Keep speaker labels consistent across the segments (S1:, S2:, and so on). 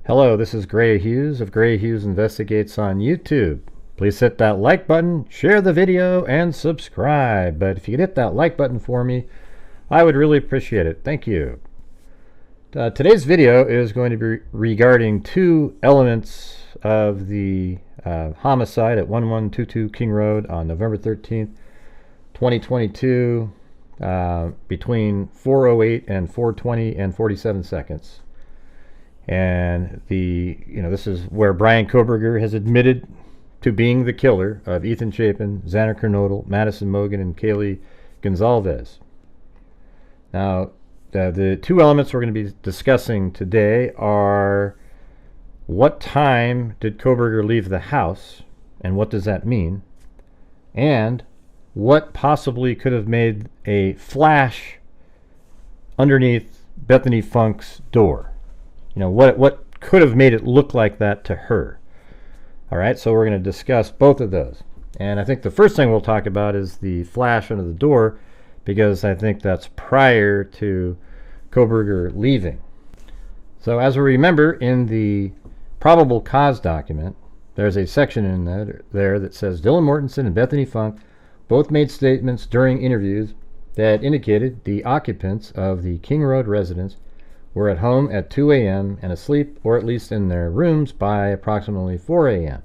S1: Hello, this is Grant Hughes of Grant Hughes Investigates on YouTube. Please hit that like button, share the video, and subscribe. But if you could hit that like button for me, I would really appreciate it. Thank you. Today's video is going to be regarding two elements of the homicide at 1122 King Road on November 13th, 2022, between 4:08 and 4:20 and 47 seconds. And this is where Bryan Kohberger has admitted to being the killer of Ethan Chapin, Xander Kernodle, Madison Mogan, and Kaylee Gonzalez. Now, the two elements we're going to be discussing today are: what time did Kohberger leave the house, and what does that mean? And what possibly could have made a flash underneath Bethany Funke's door? What could have made it look like that to her? All right, so we're going to discuss both of those. And I think the first thing we'll talk about is the flash under the door, because I think that's prior to Kohberger leaving. So as we remember, in the probable cause document, there's a section in there that says Dylan Mortensen and Bethany Funke both made statements during interviews that indicated the occupants of the King Road residence were at home at 2 a.m. and asleep, or at least in their rooms, by approximately 4 a.m.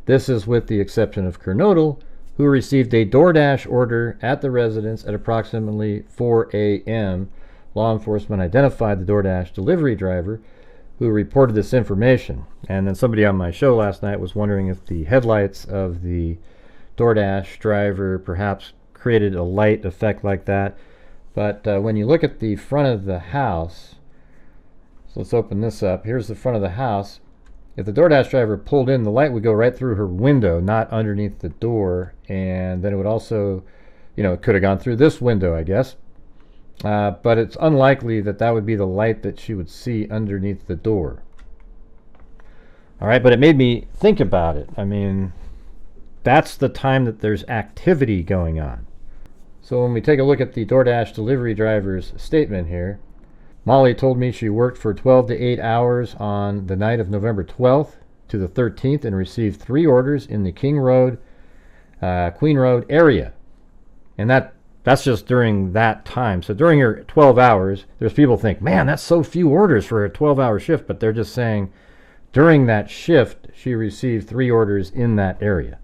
S1: This is with the exception of Kernodle, who received a DoorDash order at the residence at approximately 4 a.m. Law enforcement identified the DoorDash delivery driver who reported this information. And then somebody on my show last night was wondering if the headlights of the DoorDash driver perhaps created a light effect like that. But when you look at the front of the house, so let's open this up. Here's the front of the house. If the DoorDash driver pulled in, the light would go right through her window, not underneath the door. And then it would also, it could have gone through this window, I guess. But it's unlikely that that would be the light that she would see underneath the door. All right, but it made me think about it. I mean, that's the time that there's activity going on. So when we take a look at the DoorDash delivery driver's statement here, Molly told me she worked for 12 to 8 hours on the night of November 12th to the 13th and received 3 orders in the King Road, Queen Road area. And that's just during that time. So during her 12 hours, there's people who think, man, that's so few orders for a 12-hour shift. But they're just saying during that shift, she received 3 orders in that area.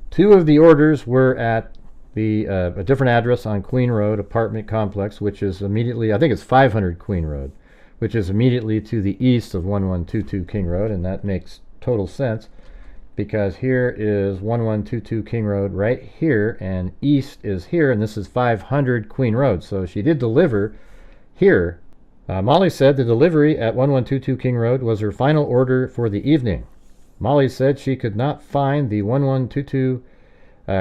S1: 2 of the orders were at a different address on Queen Road apartment complex, which is immediately, I think it's 500 Queen Road, which is immediately to the east of 1122 King Road, and that makes total sense because here is 1122 King Road right here, and east is here, and this is 500 Queen Road. So she did deliver here. Molly said the delivery at 1122 King Road was her final order for the evening. Molly said she could not find the 1122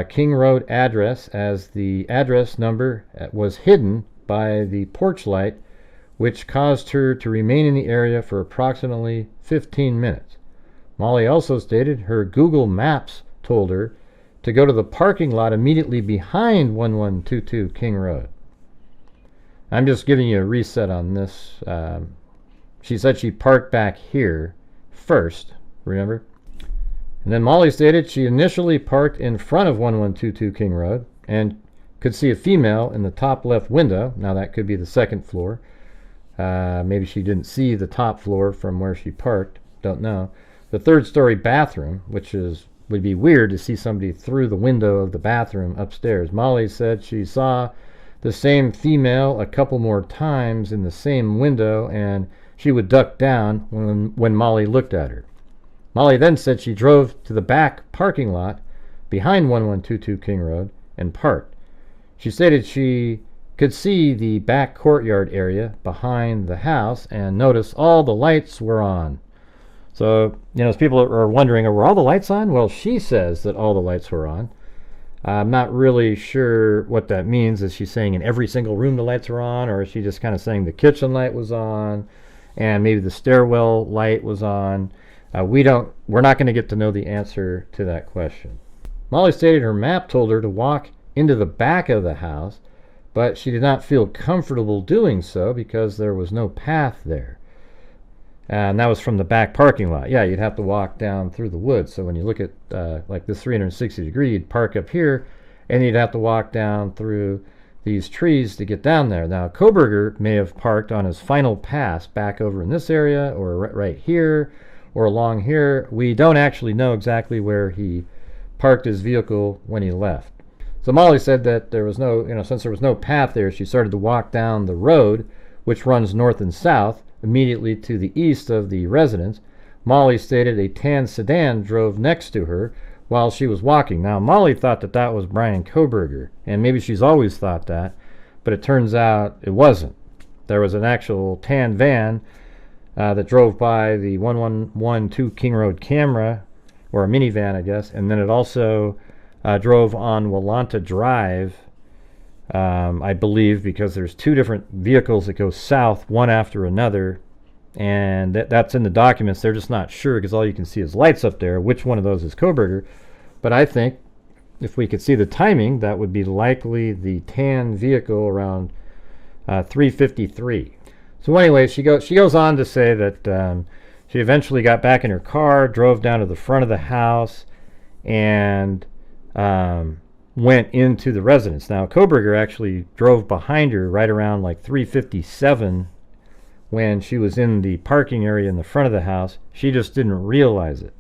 S1: King Road address as the address number was hidden by the porch light, which caused her to remain in the area for approximately 15 minutes. Molly also stated her Google Maps told her to go to the parking lot immediately behind 1122 King Road. I'm just giving you a reset on this. She said she parked back here first, remember? And then Molly stated she initially parked in front of 1122 King Road and could see a female in the top left window. Now that could be the second floor. Maybe she didn't see the top floor from where she parked. Don't know. The third-story bathroom, which would be weird to see somebody through the window of the bathroom upstairs. Molly said she saw the same female a couple more times in the same window, and she would duck down when Molly looked at her. Molly then said she drove to the back parking lot behind 1122 King Road and parked. She stated she could see the back courtyard area behind the house and noticed all the lights were on. So, as people are wondering, were all the lights on? Well, she says that all the lights were on. I'm not really sure what that means. Is she saying in every single room the lights are on, or is she just kind of saying the kitchen light was on and maybe the stairwell light was on? We're not going to get to know the answer to that question. Molly stated her map told her to walk into the back of the house, but she did not feel comfortable doing so because there was no path there. And that was from the back parking lot. Yeah, you'd have to walk down through the woods. So when you look at like this 360 degree, you'd park up here, and you'd have to walk down through these trees to get down there. Now, Kohberger may have parked on his final pass back over in this area, or right here, or along here. We don't actually know exactly where he parked his vehicle when he left. So Molly said that there was no, since there was no path there, she started to walk down the road, which runs north and south, immediately to the east of the residence. Molly stated a tan sedan drove next to her while she was walking. Now, Molly thought that that was Bryan Kohberger, and maybe she's always thought that, but it turns out it wasn't. There was an actual tan van that drove by the 1112 King Road camera, or a minivan, I guess, and then it also drove on Willanta Drive, I believe, because there's two different vehicles that go south, one after another, and that's in the documents. They're just not sure because all you can see is lights up there, which one of those is Kohberger. But I think if we could see the timing, that would be likely the tan vehicle around 3:53. So anyway, she goes on to say that she eventually got back in her car, drove down to the front of the house, and went into the residence. Now, Kohberger actually drove behind her right around like 3:57 when she was in the parking area in the front of the house. She just didn't realize it.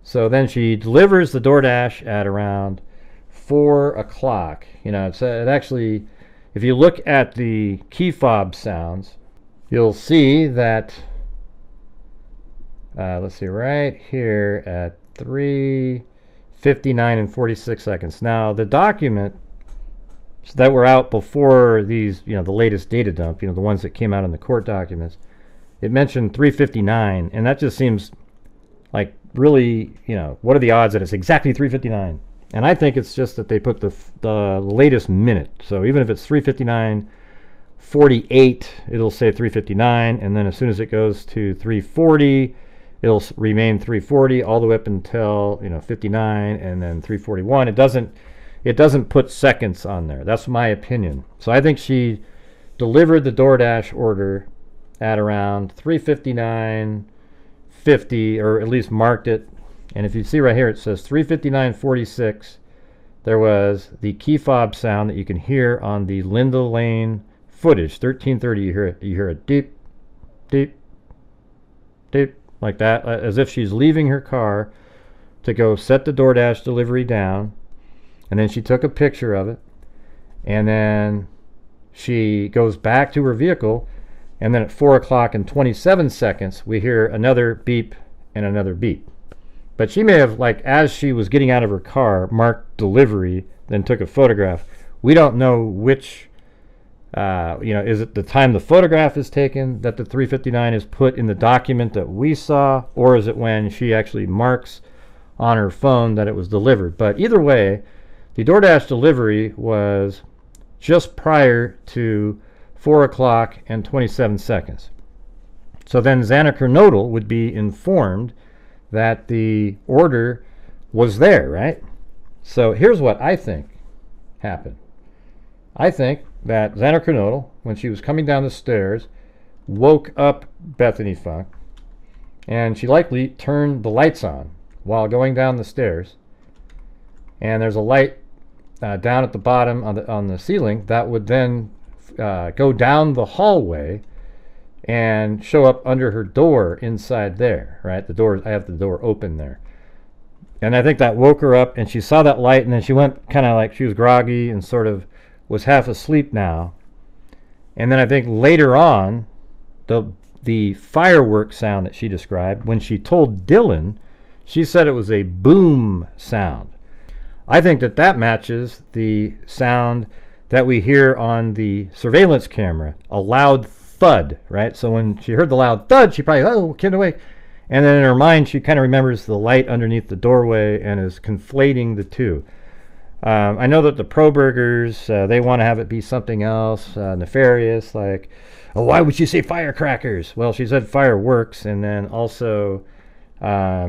S1: So then she delivers the DoorDash at around 4 o'clock. It actually, if you look at the key fob sounds, you'll see that, let's see, right here at 3:59 and 46 seconds. Now, the documents that were out before these, the latest data dump, the ones that came out in the court documents, it mentioned 3:59, and that just seems like really, what are the odds that it's exactly 3:59? And I think it's just that they put the latest minute. So even if it's 3:59:48, it'll say 3:59, and then as soon as it goes to 3:40, it'll remain 3:40 all the way up until 59, and then 3:41. It doesn't put seconds on there. That's my opinion. So I think she delivered the DoorDash order at around 3:59:50, or at least marked it. And if you see right here, it says 3:59:46. There was the key fob sound that you can hear on the Linda Lane footage. 13:30, you hear it deep, deep, deep, like that, as if she's leaving her car to go set the DoorDash delivery down. And then she took a picture of it, and then she goes back to her vehicle, and then at 4 o'clock and 27 seconds, we hear another beep and another beep. But she may have, like, as she was getting out of her car, marked delivery, then took a photograph. We don't know which, is it the time the photograph is taken that the 3:59 is put in the document that we saw, or is it when she actually marks on her phone that it was delivered? But either way, the DoorDash delivery was just prior to 4 o'clock and 27 seconds. So then Xana Kernodle would be informed that the order was there, right? So here's what I think happened. I think that Xana Kernodle, when she was coming down the stairs, woke up Bethany Funke, and she likely turned the lights on while going down the stairs. And there's a light down at the bottom on the ceiling that would then go down the hallway and show up under her door inside there, right? The door, I have the door open there. And I think that woke her up, and she saw that light, and then she went kind of like she was groggy and sort of was half asleep now. And then I think later on, the fireworks sound that she described, when she told Dylan, she said it was a boom sound. I think that matches the sound that we hear on the surveillance camera, a loud thud, right? So when she heard the loud thud, she probably, oh, kid awake. And then in her mind, she kind of remembers the light underneath the doorway and is conflating the two. I know that the Kohbergers, they want to have it be something else, nefarious, like, oh, why would she say firecrackers? Well, she said fireworks, and then also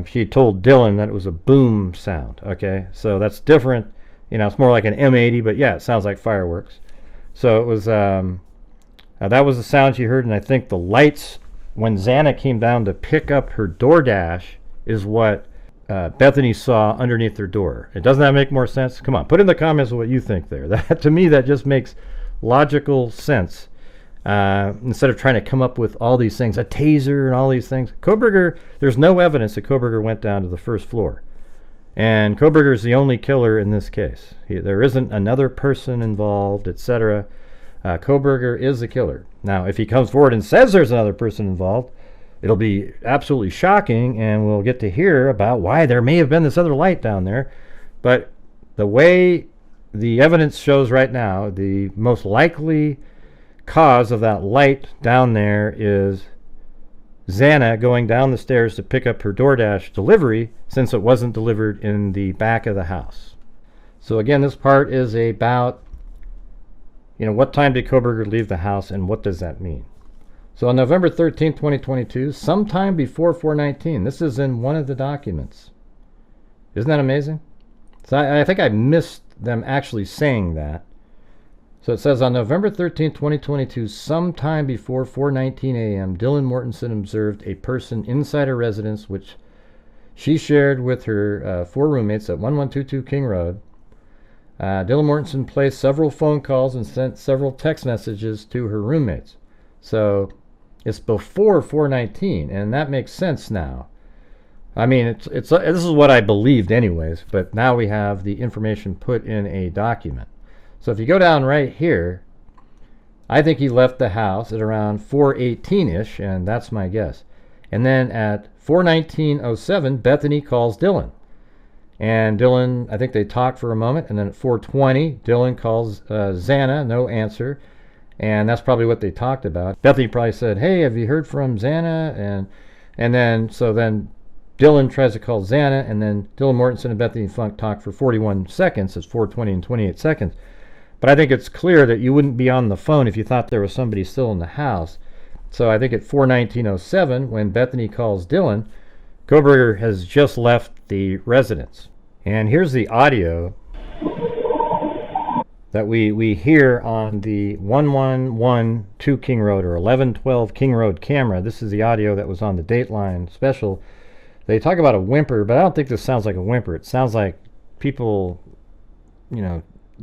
S1: she told Dylan that it was a boom sound, okay? So that's different. It's more like an M80, but yeah, it sounds like fireworks. So it was, that was the sound she heard, and I think the lights when Xana came down to pick up her DoorDash is what Bethany saw underneath her door. Doesn't that make more sense? Come on, put in the comments what you think there. That, to me, that just makes logical sense. Instead of trying to come up with all these things, a taser and all these things. Kohberger, there's no evidence that Kohberger went down to the first floor. And Kohberger is the only killer in this case. There isn't another person involved, etc. Kohberger is the killer. Now, if he comes forward and says there's another person involved, it'll be absolutely shocking, and we'll get to hear about why there may have been this other light down there. But the way the evidence shows right now, the most likely cause of that light down there is Xana going down the stairs to pick up her DoorDash delivery, since it wasn't delivered in the back of the house. So again, this part is about, what time did Kohberger leave the house, and what does that mean? So on November 13, 2022, sometime before 4:19, this is in one of the documents. Isn't that amazing? So I think I missed them actually saying that. So it says on November 13, 2022, sometime before 4:19 a.m., Dylan Mortensen observed a person inside a residence which she shared with her 4 roommates at 1122 King Road. Dylan Mortensen placed several phone calls and sent several text messages to her roommates. So it's before 4:19, and that makes sense now. I mean, this is what I believed anyways, but now we have the information put in a document. So if you go down right here, I think he left the house at around 4:18-ish, and that's my guess. And then at 4:19:07, Bethany calls Dylan. And Dylan, I think they talk for a moment, and then at 4:20, Dylan calls Xana, no answer. And that's probably what they talked about. Bethany probably said, "Hey, have you heard from Xana?" And then Dylan tries to call Xana, and then Dylan Mortensen and Bethany Funke talk for 41 seconds. It's 4:20 and 28 seconds. But I think it's clear that you wouldn't be on the phone if you thought there was somebody still in the house. So I think at 4:19:07, when Bethany calls Dylan, Kohberger has just left the residence. And here's the audio that we hear on the 1112 King Road or 1112 King Road camera. This is the audio that was on the Dateline special. They talk about a whimper, but I don't think this sounds like a whimper. It sounds like people,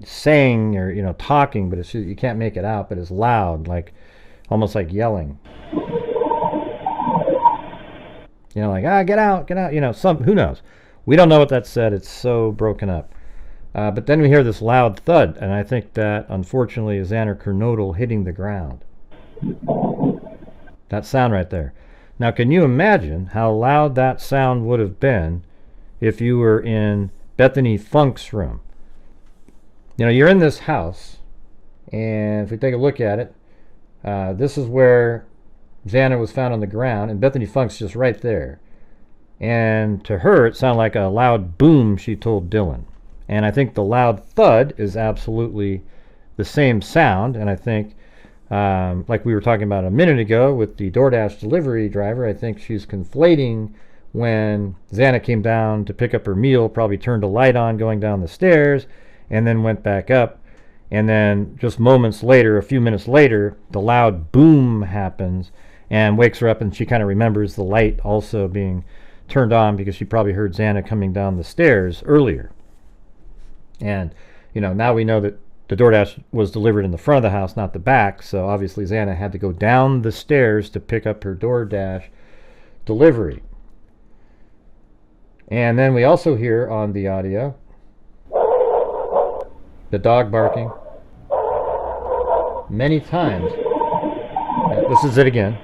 S1: saying or talking, but you can't make it out, but it's loud, like almost like yelling. Like, get out, who knows? We don't know what that said. It's so broken up. But then we hear this loud thud, and I think that, unfortunately, is Xana Kernodle hitting the ground. That sound right there. Now, can you imagine how loud that sound would have been if you were in Bethany Funke's room? You're in this house, and if we take a look at it, this is where Xana was found on the ground, and Bethany Funke's just right there. And to her, it sounded like a loud boom, she told Dylan. And I think the loud thud is absolutely the same sound. And I think, like we were talking about a minute ago with the DoorDash delivery driver, I think she's conflating when Xana came down to pick up her meal, probably turned a light on going down the stairs, and then went back up. And then just moments later, a few minutes later, the loud boom happens and wakes her up, and she kind of remembers the light also being turned on because she probably heard Xana coming down the stairs earlier. And, now we know that the DoorDash was delivered in the front of the house, not the back, so obviously Xana had to go down the stairs to pick up her DoorDash delivery. And then we also hear on the audio the dog barking many times. This is it again.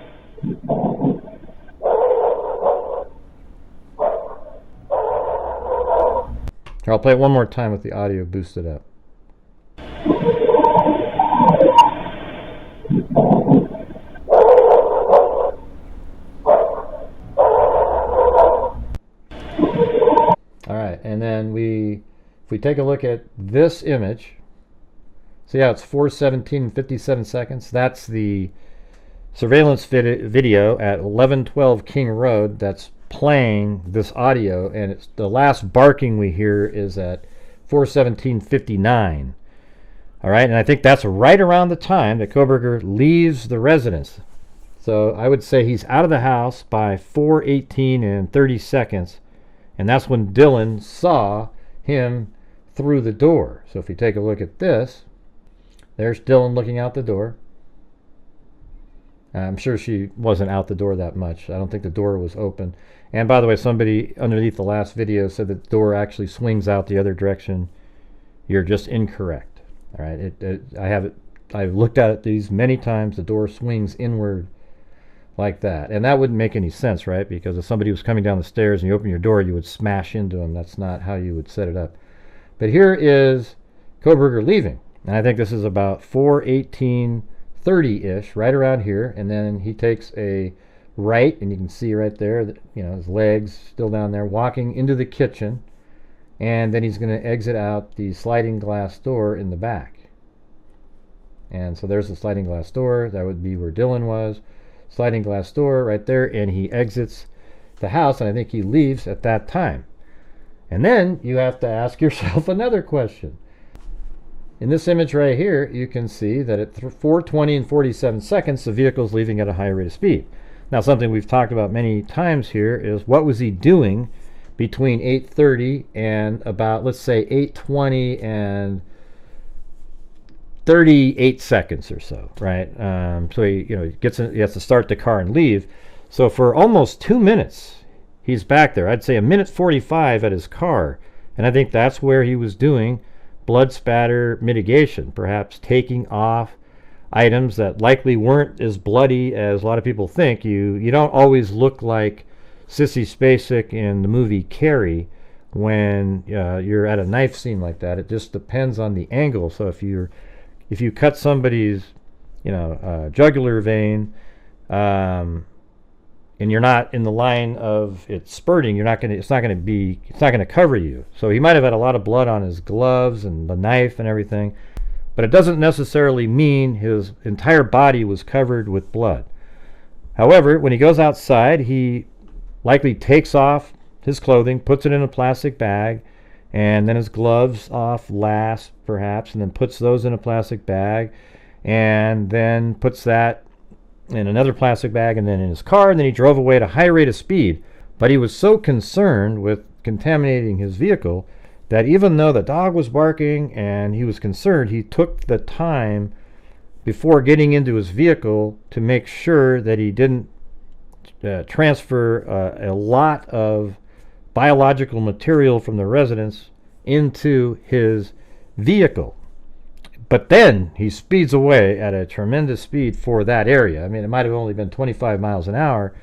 S1: Here, I'll play it one more time with the audio boosted up. Alright, and then if we take a look at this image, see how it's 4:17 and 57 seconds? That's the surveillance video at 1112 King Road that's playing this audio, and it's the last barking we hear is at 4:17:59. All right, and I think that's right around the time that Kohberger leaves the residence. So I would say he's out of the house by 4:18 and 30 seconds, and that's when Dylan saw him through the door. So if you take a look at this, there's Dylan looking out the door. I'm sure she wasn't out the door that much. I don't think the door was open. And by the way, somebody underneath the last video said that the door actually swings out the other direction. You're just incorrect. All right, I've looked at it these many times. The door swings inward like that, and that wouldn't make any sense, right? Because if somebody was coming down the stairs and you open your door, you would smash into them. That's not how you would set it up. But here is Kohberger leaving, and I think this is about 4:18:30-ish, right around here, and then he takes a right, and you can see right there that, you know, his legs still down there, walking into the kitchen, and then he's going to exit out the sliding glass door in the back. And so there's the sliding glass door. That would be where Dylan was. Sliding glass door right there, and he exits the house, and I think he leaves at that time. And then you have to ask yourself another question. In this image right here, you can see that at 4:20 and 47 seconds, the vehicle is leaving at a high rate of speed. Now, something we've talked about many times here is what was he doing between 8:30 and about, let's say, 8:20 and 38 seconds or so, right? So he has to start the car and leave. So for almost 2 minutes, he's back there. I'd say a minute 45 at his car, and I think that's where he was doing blood spatter mitigation, perhaps taking off items that likely weren't as bloody as a lot of people think. You don't always look like Sissy Spacek in the movie Carrie when you're at a knife scene like that. It just depends on the angle. So if you cut somebody's jugular vein, and you're not in the line of it spurting, it's not gonna cover you. So he might have had a lot of blood on his gloves and the knife and everything, but it doesn't necessarily mean his entire body was covered with blood. However, when he goes outside, he likely takes off his clothing, puts it in a plastic bag, and then his gloves off last, perhaps, and then puts those in a plastic bag, and then puts that in another plastic bag, and then in his car, and then he drove away at a high rate of speed. But he was so concerned with contaminating his vehicle that even though the dog was barking and he was concerned, he took the time before getting into his vehicle to make sure that he didn't transfer a lot of biological material from the residence into his vehicle. But then he speeds away at a tremendous speed for that area. I mean, it might have only been 25 miles an hour,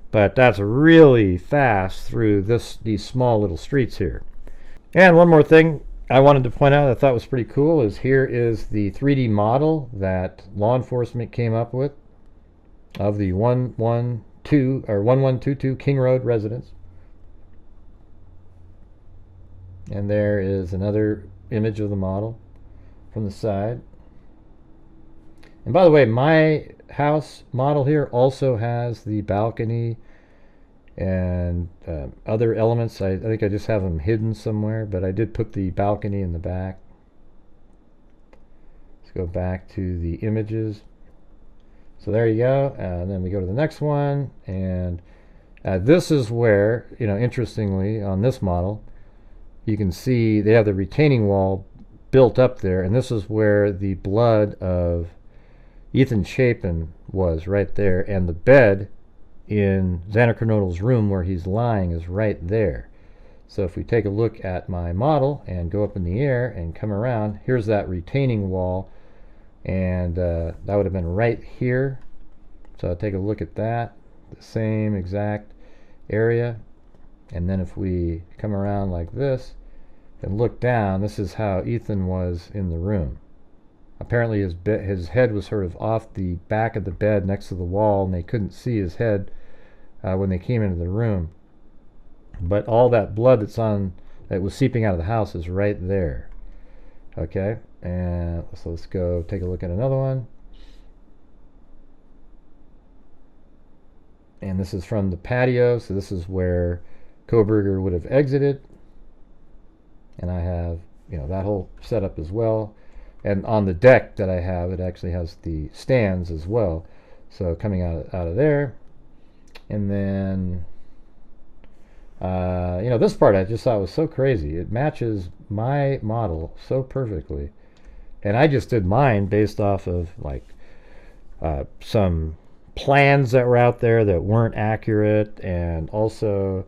S1: but that's really fast through these small little streets here. And one more thing I wanted to point out I thought was pretty cool is here is the 3D model that law enforcement came up with of the 1122 King Road residence. And there is another image of the model from the side. And by the way, my house model here also has the balcony and other elements. I think I just have them hidden somewhere, but I did put the balcony in the back. Let's go back to the images. So there you go, and then we go to the next one, and this is where, interestingly, on this model, you can see they have the retaining wall built up there, and this is where the blood of Ethan Chapin was, right there, and the bed in Xander Kernodle's room where he's lying is right there. So if we take a look at my model and go up in the air and come around, here's that retaining wall, and that would have been right here. So I'll take a look at that, the same exact area, and then if we come around like this and look down, this is how Ethan was in the room. Apparently his head was sort of off the back of the bed next to the wall, and they couldn't see his head when they came into the room. But all that blood that was seeping out of the house is right there. Okay, and so let's go take a look at another one. And this is from the patio, so this is where Kohberger would have exited. And I have, that whole setup as well. And on the deck that I have, it actually has the stands as well. So coming out of there, and then this part I just thought was so crazy. It matches my model so perfectly, and I just did mine based off of like some plans that were out there that weren't accurate, and also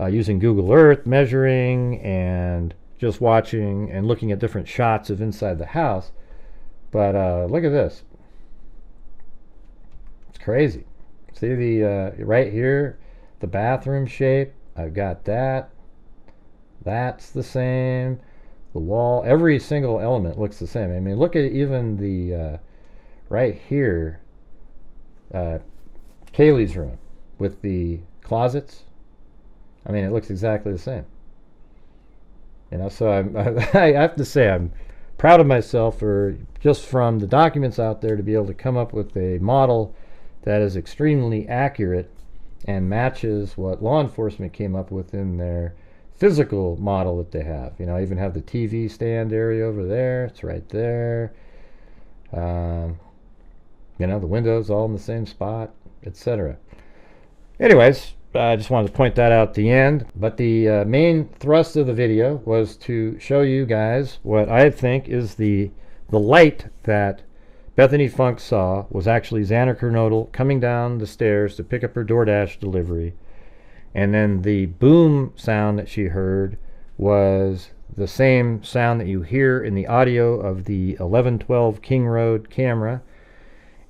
S1: using Google Earth measuring and just watching and looking at different shots of inside the house. But look at this. It's crazy. See the right here, the bathroom shape. I've got that. That's the same. The wall, every single element looks the same. I mean, look at even the right here, Kaylee's room with the closets. I mean, it looks exactly the same. So I have to say I'm proud of myself for just from the documents out there to be able to come up with a model that is extremely accurate and matches what law enforcement came up with in their physical model that they have. I even have the TV stand area over there. It's right there. The windows all in the same spot, etc. Anyways, I just wanted to point that out at the end. But the main thrust of the video was to show you guys what I think is the light that Bethany Funke saw was actually Xander Kernodle coming down the stairs to pick up her DoorDash delivery. And then the boom sound that she heard was the same sound that you hear in the audio of the 1112 King Road camera.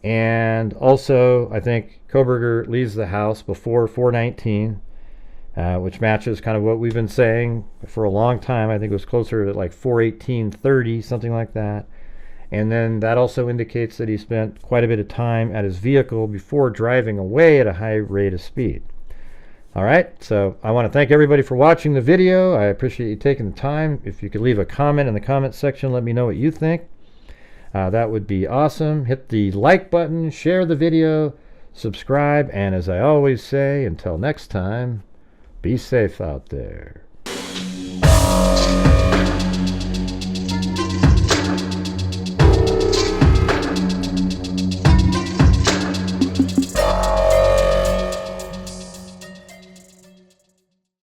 S1: And also, I think Kohberger leaves the house before 4:19, which matches kind of what we've been saying for a long time. I think it was closer to like 4:18:30, something like that. And then that also indicates that he spent quite a bit of time at his vehicle before driving away at a high rate of speed. All right, so I want to thank everybody for watching the video. I appreciate you taking the time. If you could leave a comment in the comment section, let me know what you think. That would be awesome. Hit the like button, share the video, subscribe, and as I always say, until next time, be safe out there.